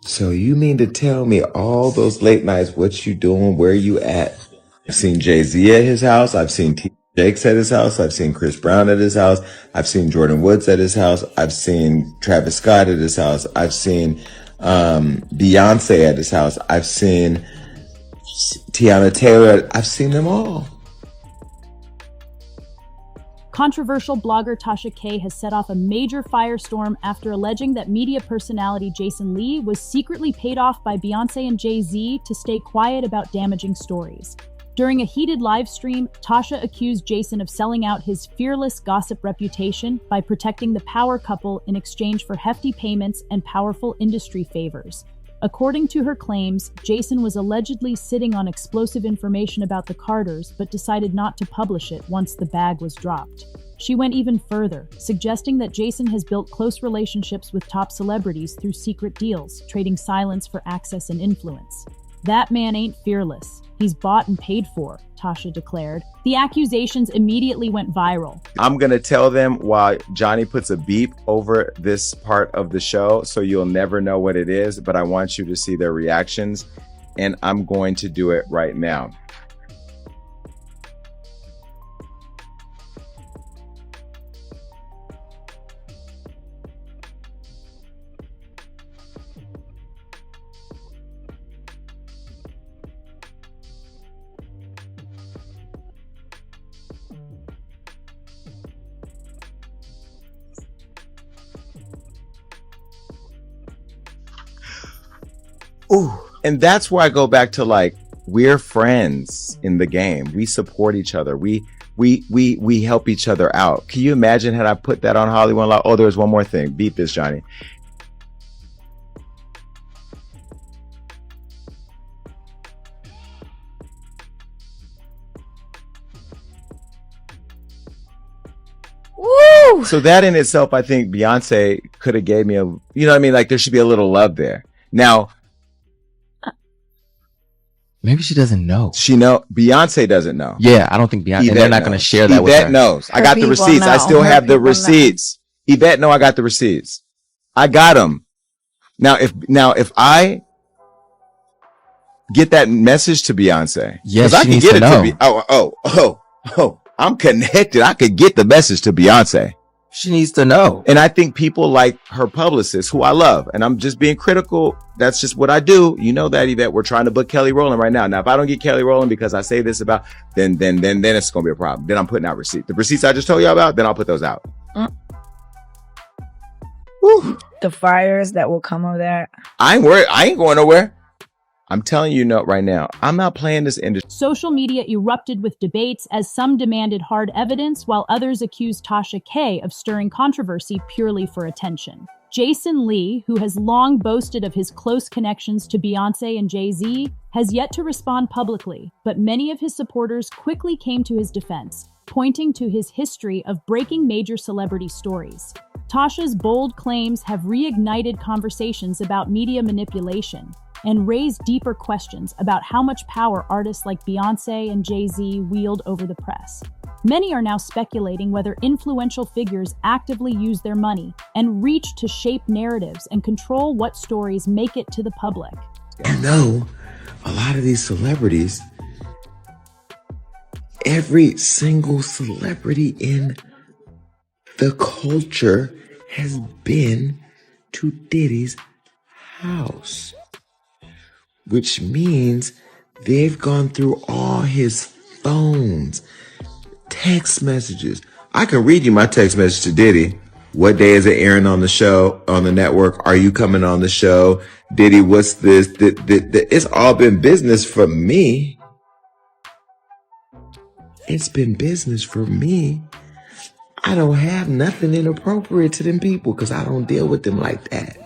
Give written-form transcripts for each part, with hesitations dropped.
So you mean to tell me all those late nights, what you doing, where you at? I've seen Jay Z at his house. I've seen T. Jakes at his house. I've seen Chris Brown at his house. I've seen Jordan Woods at his house. I've seen Travis Scott at his house. I've seen Beyonce at his house. I've seen Tiana Taylor. I've seen them all. Controversial blogger Tasha K has set off a major firestorm after alleging that media personality Jason Lee was secretly paid off by Beyoncé and Jay Z to stay quiet about damaging stories. During a heated live stream, Tasha accused Jason of selling out his fearless gossip reputation by protecting the power couple in exchange for hefty payments and powerful industry favors. According to her claims, Jason was allegedly sitting on explosive information about the Carters but decided not to publish it once the bag was dropped. She went even further, suggesting that Jason has built close relationships with top celebrities through secret deals, trading silence for access and influence. That man ain't fearless. He's bought and paid for, Tasha declared. The accusations immediately went viral. I'm going to tell them while Johnny puts a beep over this part of the show, so you'll never know what it is, but I want you to see their reactions, and I'm going to do it right now. Ooh, and that's where I go back to, like, we're friends in the game. We support each other. We help each other out. Can you imagine had I put that on Hollywood Law? Oh, there's one more thing. Beat this, Johnny. Woo! So that in itself, I think Beyonce could have gave me a, you know what I mean? Like, there should be a little love there. Now, maybe she doesn't know. Beyonce doesn't know. Yeah, I don't think Beyonce. And they're not going to share that with her. Yvette knows. I got the receipts. I still have the receipts. Yvette know I got the receipts. I got them. Now if I get that message to Beyonce, yes, I can get it to I'm connected. I could get the message to Beyonce. She needs to know. And I think people like her publicist, who I love, and I'm just being critical. That's just what I do. You know that, Yvette. We're trying to book Kelly Rowland right now. Now, if I don't get Kelly Rowland because I say this about, then it's going to be a problem. Then I'm putting out receipts. The receipts I just told you about, then I'll put those out. The fires that will come of that. I ain't worried. I ain't going nowhere. I'm telling you right now, I'm not playing this industry. Social media erupted with debates as some demanded hard evidence while others accused Tasha K of stirring controversy purely for attention. Jason Lee, who has long boasted of his close connections to Beyoncé and Jay Z, has yet to respond publicly, but many of his supporters quickly came to his defense, pointing to his history of breaking major celebrity stories. Tasha's bold claims have reignited conversations about media manipulation and raised deeper questions about how much power artists like Beyoncé and Jay Z wield over the press. Many are now speculating whether influential figures actively use their money and reach to shape narratives and control what stories make it to the public. You know, a lot of these celebrities, every single celebrity in the culture has been to Diddy's house, which means they've gone through all his phones, text messages. I can read you my text message to Diddy. What day is it airing on the show, on the network? Are you coming on the show? Diddy, what's this? It's all been business for me. It's been business for me. I don't have nothing inappropriate to them people because I don't deal with them like that.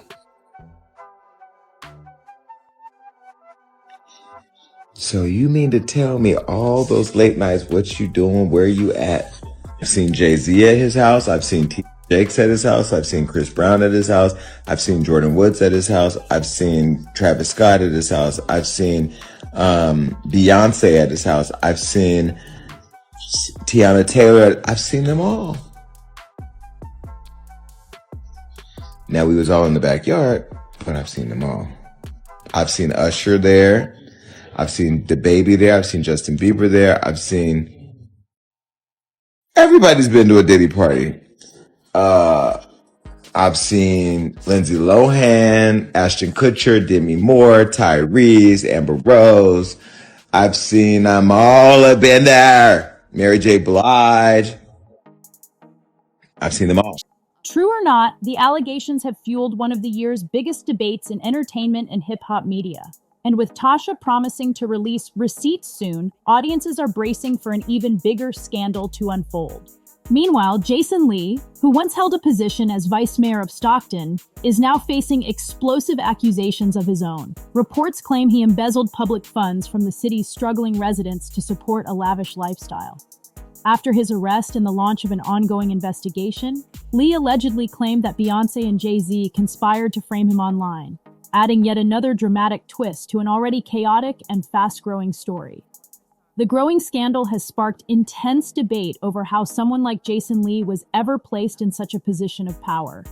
So you mean to tell me all those late nights, what you doing, where you at? I've seen Jay Z at his house. I've seen T. Jakes at his house. I've seen Chris Brown at his house. I've seen Jordan Woods at his house. I've seen Travis Scott at his house. I've seen Beyonce at his house. I've seen Tiana Taylor. I've seen them all. Now, we was all in the backyard, but I've seen them all. I've seen Usher there. I've seen DaBaby there. I've seen Justin Bieber there. I've seen everybody's been to a Diddy party. I've seen Lindsay Lohan, Ashton Kutcher, Demi Moore, Tyrese, Amber Rose. I've seen them all have been there. Mary J. Blige. I've seen them all. True or not, the allegations have fueled one of the year's biggest debates in entertainment and hip-hop media. And with Tasha promising to release receipts soon, audiences are bracing for an even bigger scandal to unfold. Meanwhile, Jason Lee, who once held a position as vice mayor of Stockton, is now facing explosive accusations of his own. Reports claim he embezzled public funds from the city's struggling residents to support a lavish lifestyle. After his arrest and the launch of an ongoing investigation, Lee allegedly claimed that Beyoncé and Jay Z conspired to frame him online, adding yet another dramatic twist to an already chaotic and fast-growing story. The growing scandal has sparked intense debate over how someone like Jason Lee was ever placed in such a position of power.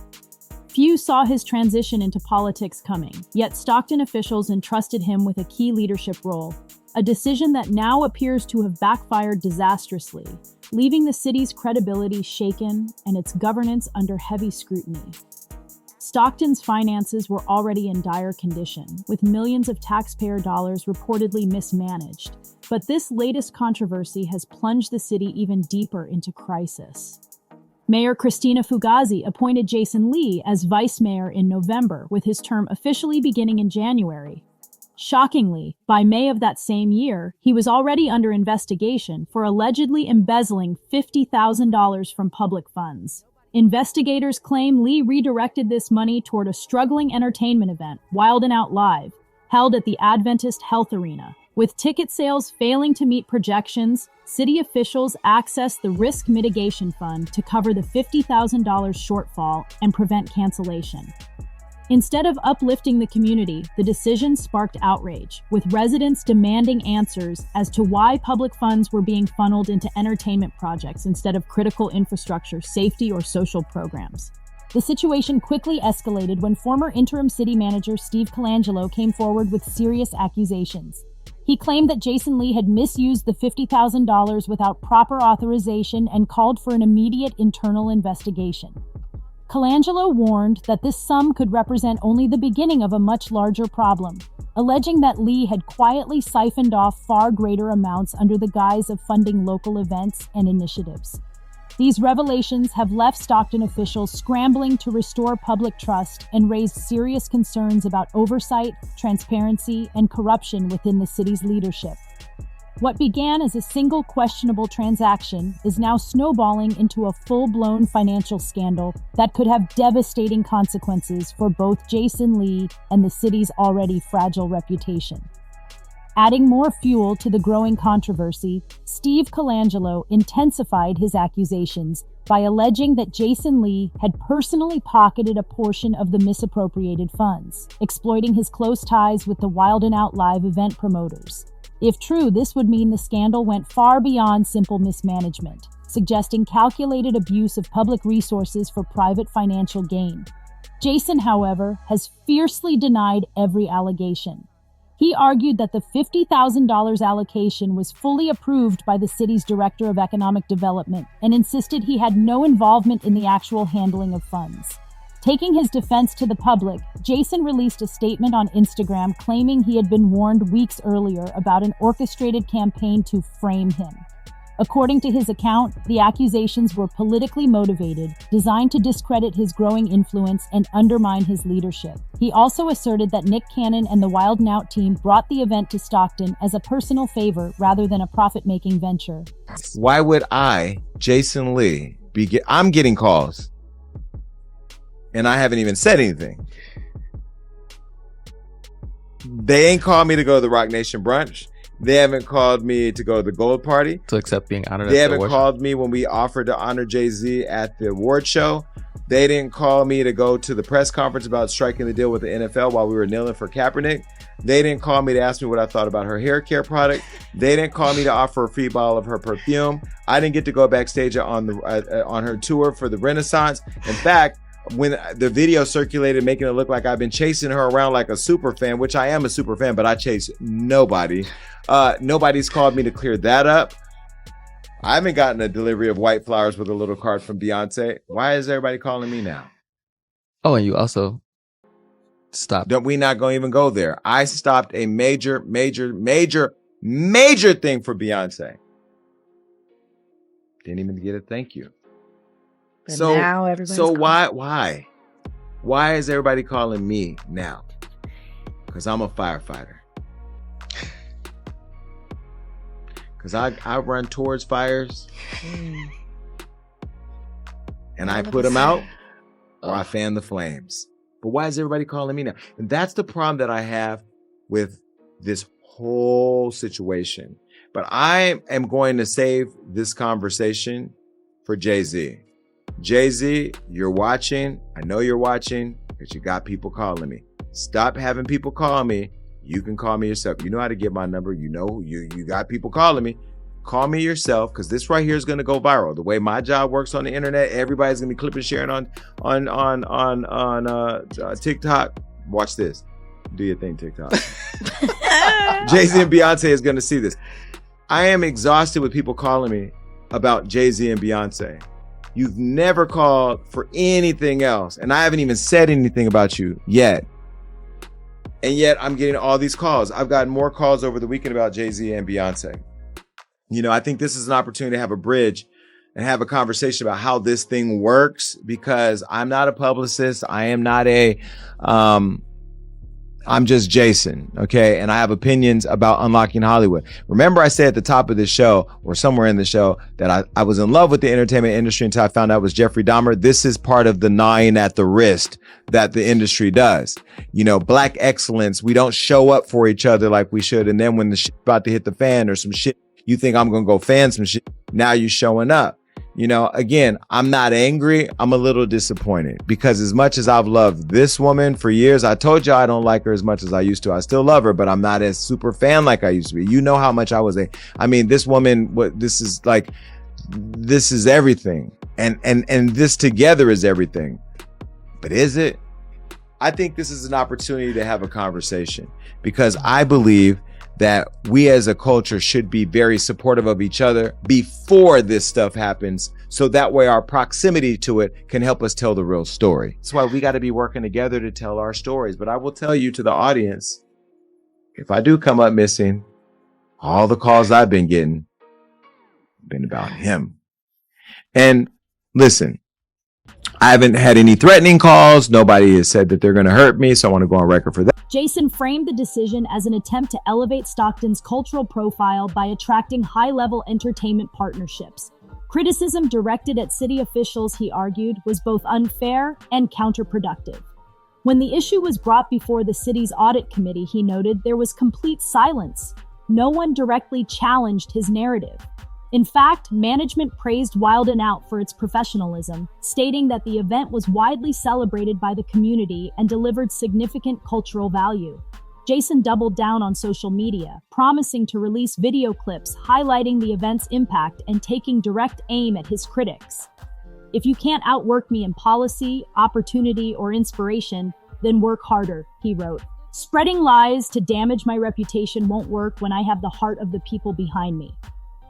Few saw his transition into politics coming, yet Stockton officials entrusted him with a key leadership role, a decision that now appears to have backfired disastrously, leaving the city's credibility shaken and its governance under heavy scrutiny. Stockton's finances were already in dire condition, with millions of taxpayer dollars reportedly mismanaged. But this latest controversy has plunged the city even deeper into crisis. Mayor Christina Fugazi appointed Jason Lee as vice mayor in November, with his term officially beginning in January. Shockingly, by May of that same year, he was already under investigation for allegedly embezzling $50,000 from public funds. Investigators claim Lee redirected this money toward a struggling entertainment event, Wild 'N Out Live, held at the Adventist Health Arena. With ticket sales failing to meet projections, city officials accessed the Risk Mitigation Fund to cover the $50,000 shortfall and prevent cancellation. Instead of uplifting the community, the decision sparked outrage, with residents demanding answers as to why public funds were being funneled into entertainment projects instead of critical infrastructure, safety, or social programs. The situation quickly escalated when former interim city manager Steve Colangelo came forward with serious accusations. He claimed that Jason Lee had misused the $50,000 without proper authorization and called for an immediate internal investigation. Colangelo warned that this sum could represent only the beginning of a much larger problem, alleging that Lee had quietly siphoned off far greater amounts under the guise of funding local events and initiatives. These revelations have left Stockton officials scrambling to restore public trust and raised serious concerns about oversight, transparency, and corruption within the city's leadership. What began as a single questionable transaction is now snowballing into a full-blown financial scandal that could have devastating consequences for both Jason Lee and the city's already fragile reputation. Adding more fuel to the growing controversy, Steve Colangelo intensified his accusations by alleging that Jason Lee had personally pocketed a portion of the misappropriated funds, exploiting his close ties with the Wild 'N Out Live event promoters. If true, this would mean the scandal went far beyond simple mismanagement, suggesting calculated abuse of public resources for private financial gain. Jason, however, has fiercely denied every allegation. He argued that the $50,000 allocation was fully approved by the city's Director of Economic Development and insisted he had no involvement in the actual handling of funds. Taking his defense to the public, Jason released a statement on Instagram claiming he had been warned weeks earlier about an orchestrated campaign to frame him. According to his account, the accusations were politically motivated, designed to discredit his growing influence and undermine his leadership. He also asserted that Nick Cannon and the Wild 'N Out team brought the event to Stockton as a personal favor rather than a profit-making venture. Why would I, Jason Lee, I'm getting calls. And I haven't even said anything. They ain't called me to go to the Rock Nation brunch. They haven't called me to go to the Gold Party. To accept being honored. They haven't called me when we offered to honor Jay Z at the award show. They didn't call me to go to the press conference about striking the deal with the NFL while we were kneeling for Kaepernick. They didn't call me to ask me what I thought about her hair care product. They didn't call me to offer a free bottle of her perfume. I didn't get to go backstage on her tour for the Renaissance. In fact, when the video circulated, making it look like I've been chasing her around like a super fan, which I am a super fan, but I chase nobody. Nobody's called me to clear that up. I haven't gotten a delivery of white flowers with a little card from Beyonce. Why is everybody calling me now? Oh, and you also stopped. Don't we not going to even go there? I stopped a major thing for Beyonce. Didn't even get a thank you. But now everybody's so why is everybody calling me now? Because I'm a firefighter. Because I run towards fires and I put them out or I fan the flames. But why is everybody calling me now? And that's the problem that I have with this whole situation. But I am going to save this conversation for Jay Z. Jay Z, you're watching. I know you're watching because you got people calling me. Stop having people call me. You can call me yourself. You know how to get my number. You know, you got people calling me. Call me yourself, because this right here is going to go viral. The way my job works on the internet, everybody's going to be clipping and sharing on TikTok. Watch this. Do your thing, TikTok. Jay Z and Beyonce is going to see this. I am exhausted with people calling me about Jay Z and Beyonce. You've never called for anything else, and I haven't even said anything about you yet. And yet I'm getting all these calls. I've gotten more calls over the weekend about Jay Z and Beyonce. You know, I think this is an opportunity to have a bridge and have a conversation about how this thing works, because I'm not a publicist. I am not I'm just Jason, okay? And I have opinions about unlocking Hollywood. Remember I said at the top of this show, or somewhere in the show, that I was in love with the entertainment industry until I found out it was Jeffrey Dahmer. This is part of the gnawing at the wrist that the industry does. You know, Black excellence, we don't show up for each other like we should. And then when the shit's about to hit the fan or some shit, you think I'm going to go fan some shit. Now you're showing up. You know, again, I'm not angry. I'm a little disappointed, because as much as I've loved this woman for years, I told you I don't like her as much as I used to. I still love her, but I'm not as super fan like I used to be. You know how much I was this woman, this is everything. And this together is everything. But is it? I think this is an opportunity to have a conversation, because I believe that we as a culture should be very supportive of each other before this stuff happens, so that way our proximity to it can help us tell the real story. That's why we got to be working together to tell our stories. But I will tell you, to the audience, if I do come up missing, all the calls I've been getting have been about him. And listen, I haven't had any threatening calls. Nobody has said that they're going to hurt me, so I want to go on record for that. Jason framed the decision as an attempt to elevate Stockton's cultural profile by attracting high-level entertainment partnerships. Criticism directed at city officials, he argued, was both unfair and counterproductive. When the issue was brought before the city's audit committee, he noted there was complete silence. No one directly challenged his narrative. In fact, management praised Wild 'N Out for its professionalism, stating that the event was widely celebrated by the community and delivered significant cultural value. Jason doubled down on social media, promising to release video clips highlighting the event's impact and taking direct aim at his critics. "If you can't outwork me in policy, opportunity, or inspiration, then work harder," he wrote. "Spreading lies to damage my reputation won't work when I have the heart of the people behind me."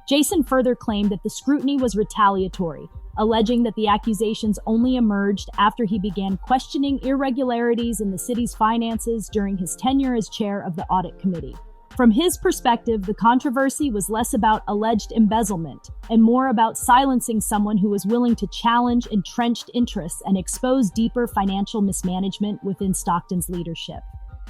Jason further claimed that the scrutiny was retaliatory, alleging that the accusations only emerged after he began questioning irregularities in the city's finances during his tenure as chair of the audit committee. From his perspective, the controversy was less about alleged embezzlement and more about silencing someone who was willing to challenge entrenched interests and expose deeper financial mismanagement within Stockton's leadership.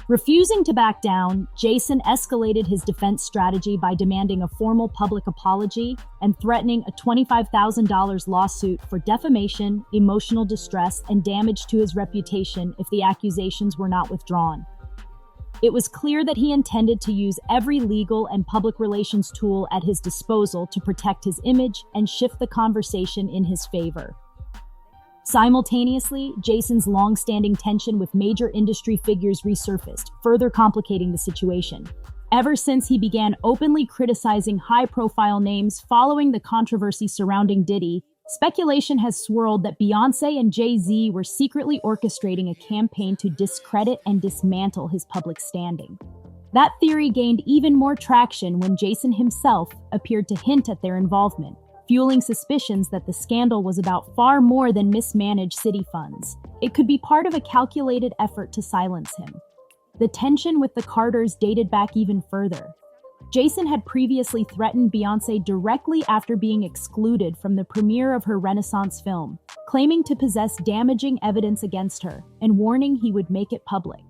Refusing to back down, Jason escalated his defense strategy by demanding a formal public apology and threatening a $25,000 lawsuit for defamation, emotional distress, and damage to his reputation if the accusations were not withdrawn. It was clear that he intended to use every legal and public relations tool at his disposal to protect his image and shift the conversation in his favor. Simultaneously, Jason's long-standing tension with major industry figures resurfaced, further complicating the situation. Ever since he began openly criticizing high-profile names following the controversy surrounding Diddy, Speculation has swirled that Beyoncé and Jay Z were secretly orchestrating a campaign to discredit and dismantle his public standing. That theory gained even more traction when Jason himself appeared to hint at their involvement, fueling suspicions that the scandal was about far more than mismanaged city funds. It could be part of a calculated effort to silence him. The tension with the Carters dated back even further. Jason had previously threatened Beyoncé directly after being excluded from the premiere of her Renaissance film, claiming to possess damaging evidence against her and warning he would make it public.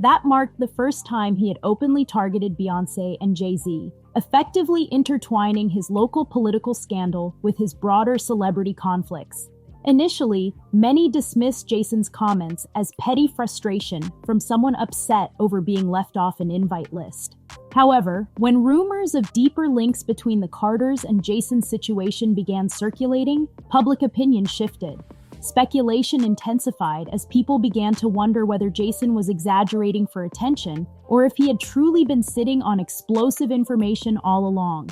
That marked the first time he had openly targeted Beyoncé and Jay Z, effectively intertwining his local political scandal with his broader celebrity conflicts. Initially, many dismissed Jason's comments as petty frustration from someone upset over being left off an invite list. However, when rumors of deeper links between the Carters and Jason's situation began circulating, public opinion shifted. Speculation intensified as people began to wonder whether Jason was exaggerating for attention or if he had truly been sitting on explosive information all along.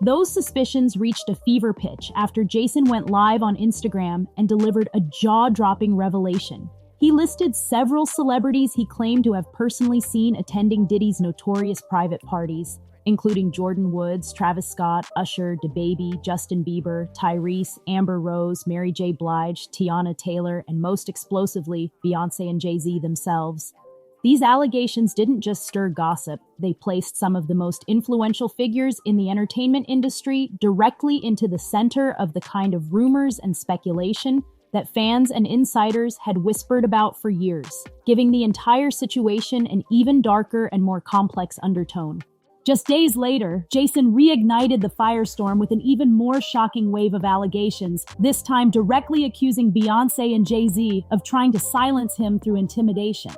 Those suspicions reached a fever pitch after Jason went live on Instagram and delivered a jaw-dropping revelation. He listed several celebrities he claimed to have personally seen attending Diddy's notorious private parties, including Jordan Woods, Travis Scott, Usher, DaBaby, Justin Bieber, Tyrese, Amber Rose, Mary J. Blige, Tiana Taylor, and most explosively, Beyoncé and Jay Z themselves. These allegations didn't just stir gossip, they placed some of the most influential figures in the entertainment industry directly into the center of the kind of rumors and speculation that fans and insiders had whispered about for years, giving the entire situation an even darker and more complex undertone. Just days later, Jason reignited the firestorm with an even more shocking wave of allegations, this time directly accusing Beyoncé and Jay Z of trying to silence him through intimidation.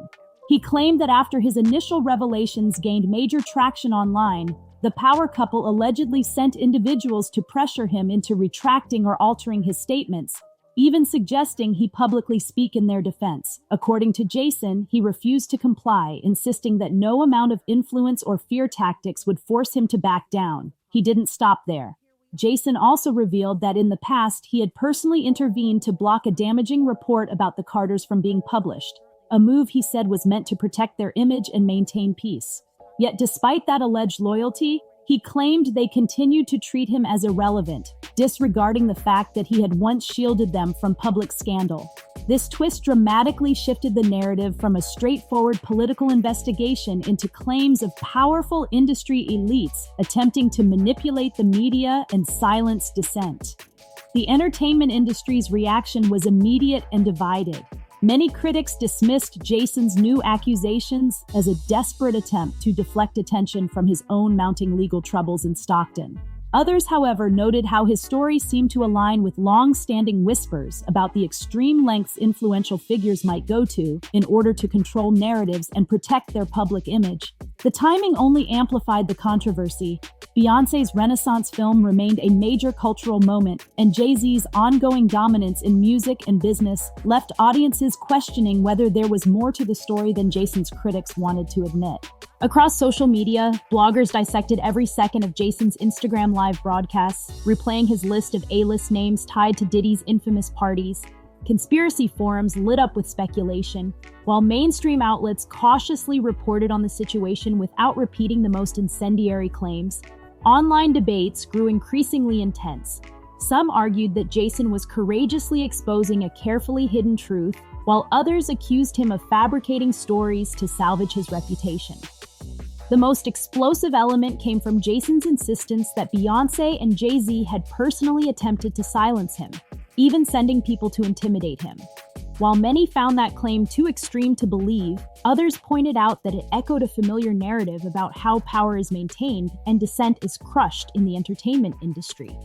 He claimed that after his initial revelations gained major traction online, the power couple allegedly sent individuals to pressure him into retracting or altering his statements, even suggesting he publicly speak in their defense. According to Jason, he refused to comply, insisting that no amount of influence or fear tactics would force him to back down. He didn't stop there. Jason also revealed that in the past, he had personally intervened to block a damaging report about the Carters from being published, a move he said was meant to protect their image and maintain peace. Yet despite that alleged loyalty, he claimed they continued to treat him as irrelevant, disregarding the fact that he had once shielded them from public scandal. This twist dramatically shifted the narrative from a straightforward political investigation into claims of powerful industry elites attempting to manipulate the media and silence dissent. The entertainment industry's reaction was immediate and divided. Many critics dismissed Jason's new accusations as a desperate attempt to deflect attention from his own mounting legal troubles in Stockton. Others, however, noted how his story seemed to align with long-standing whispers about the extreme lengths influential figures might go to in order to control narratives and protect their public image. The timing only amplified the controversy. Beyoncé's Renaissance film remained a major cultural moment, and Jay Z's ongoing dominance in music and business left audiences questioning whether there was more to the story than Jason's critics wanted to admit. Across social media, bloggers dissected every second of Jason's Instagram live broadcasts, replaying his list of A-list names tied to Diddy's infamous parties. Conspiracy forums lit up with speculation, while mainstream outlets cautiously reported on the situation without repeating the most incendiary claims. Online debates grew increasingly intense. Some argued that Jason was courageously exposing a carefully hidden truth, while others accused him of fabricating stories to salvage his reputation. The most explosive element came from Jason's insistence that Beyoncé and Jay Z had personally attempted to silence him, even sending people to intimidate him. While many found that claim too extreme to believe, others pointed out that it echoed a familiar narrative about how power is maintained and dissent is crushed in the entertainment industry.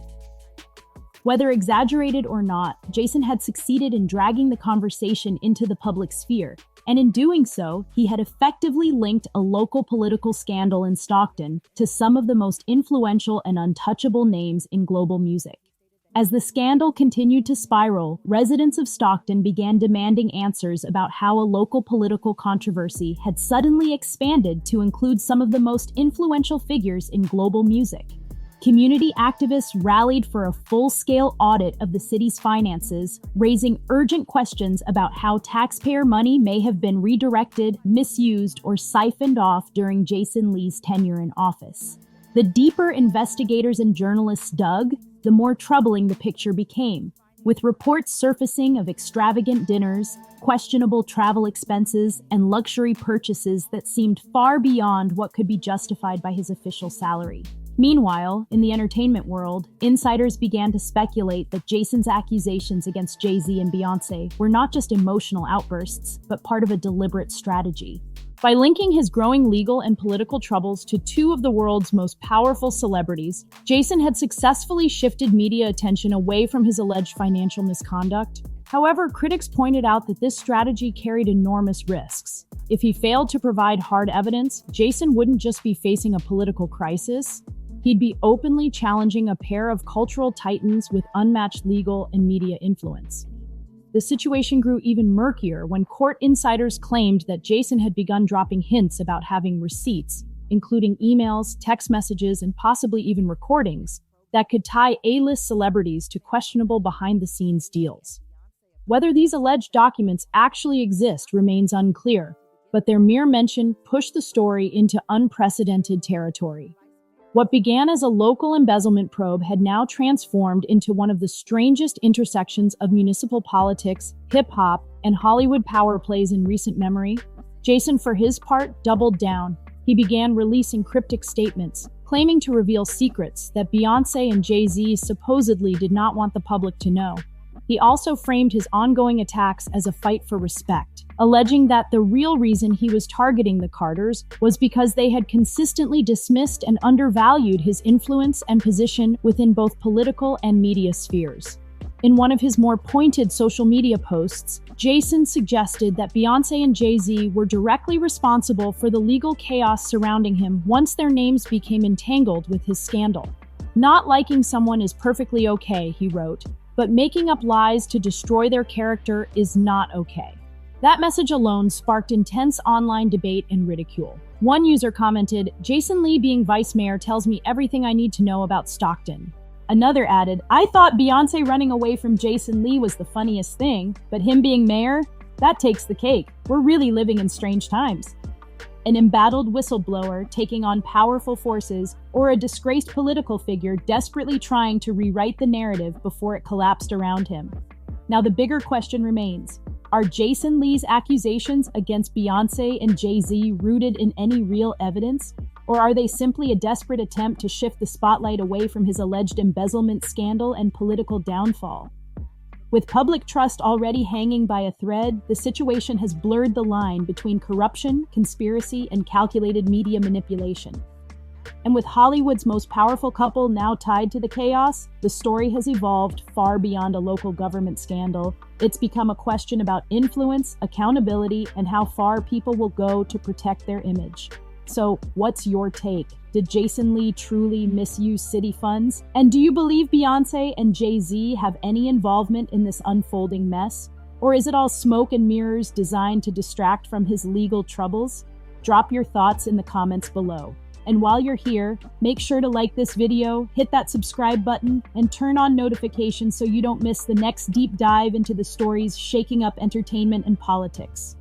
Whether exaggerated or not, Jason had succeeded in dragging the conversation into the public sphere, and in doing so, he had effectively linked a local political scandal in Stockton to some of the most influential and untouchable names in global music. As the scandal continued to spiral, residents of Stockton began demanding answers about how a local political controversy had suddenly expanded to include some of the most influential figures in global music. Community activists rallied for a full-scale audit of the city's finances, raising urgent questions about how taxpayer money may have been redirected, misused, or siphoned off during Jason Lee's tenure in office. The deeper investigators and journalists dug, the more troubling the picture became, with reports surfacing of extravagant dinners, questionable travel expenses, and luxury purchases that seemed far beyond what could be justified by his official salary. Meanwhile, in the entertainment world, insiders began to speculate that Jason's accusations against Jay Z and Beyoncé were not just emotional outbursts, but part of a deliberate strategy. By linking his growing legal and political troubles to two of the world's most powerful celebrities, Jason had successfully shifted media attention away from his alleged financial misconduct. However, critics pointed out that this strategy carried enormous risks. If he failed to provide hard evidence, Jason wouldn't just be facing a political crisis, he'd be openly challenging a pair of cultural titans with unmatched legal and media influence. The situation grew even murkier when court insiders claimed that Jason had begun dropping hints about having receipts, including emails, text messages, and possibly even recordings, that could tie A-list celebrities to questionable behind-the-scenes deals. Whether these alleged documents actually exist remains unclear, but their mere mention pushed the story into unprecedented territory. What began as a local embezzlement probe had now transformed into one of the strangest intersections of municipal politics, hip-hop, and Hollywood power plays in recent memory. Jason, for his part, doubled down. He began releasing cryptic statements, claiming to reveal secrets that Beyoncé and Jay Z supposedly did not want the public to know. He also framed his ongoing attacks as a fight for respect, alleging that the real reason he was targeting the Carters was because they had consistently dismissed and undervalued his influence and position within both political and media spheres. In one of his more pointed social media posts, Jason suggested that Beyoncé and Jay Z were directly responsible for the legal chaos surrounding him once their names became entangled with his scandal. "Not liking someone is perfectly okay," he wrote, "but making up lies to destroy their character is not okay." That message alone sparked intense online debate and ridicule. One user commented, "Jason Lee being vice mayor tells me everything I need to know about Stockton." Another added, "I thought Beyoncé running away from Jason Lee was the funniest thing, but him being mayor? That takes the cake. We're really living in strange times." An embattled whistleblower taking on powerful forces, or a disgraced political figure desperately trying to rewrite the narrative before it collapsed around him. Now the bigger question remains, are Jason Lee's accusations against Beyoncé and Jay Z rooted in any real evidence? Or are they simply a desperate attempt to shift the spotlight away from his alleged embezzlement scandal and political downfall? With public trust already hanging by a thread, the situation has blurred the line between corruption, conspiracy, and calculated media manipulation. And with Hollywood's most powerful couple now tied to the chaos, the story has evolved far beyond a local government scandal. It's become a question about influence, accountability, and how far people will go to protect their image. So, what's your take? Did Jason Lee truly misuse city funds? And do you believe Beyoncé and Jay Z have any involvement in this unfolding mess? Or is it all smoke and mirrors designed to distract from his legal troubles? Drop your thoughts in the comments below. And while you're here, make sure to like this video, hit that subscribe button, and turn on notifications so you don't miss the next deep dive into the stories shaking up entertainment and politics.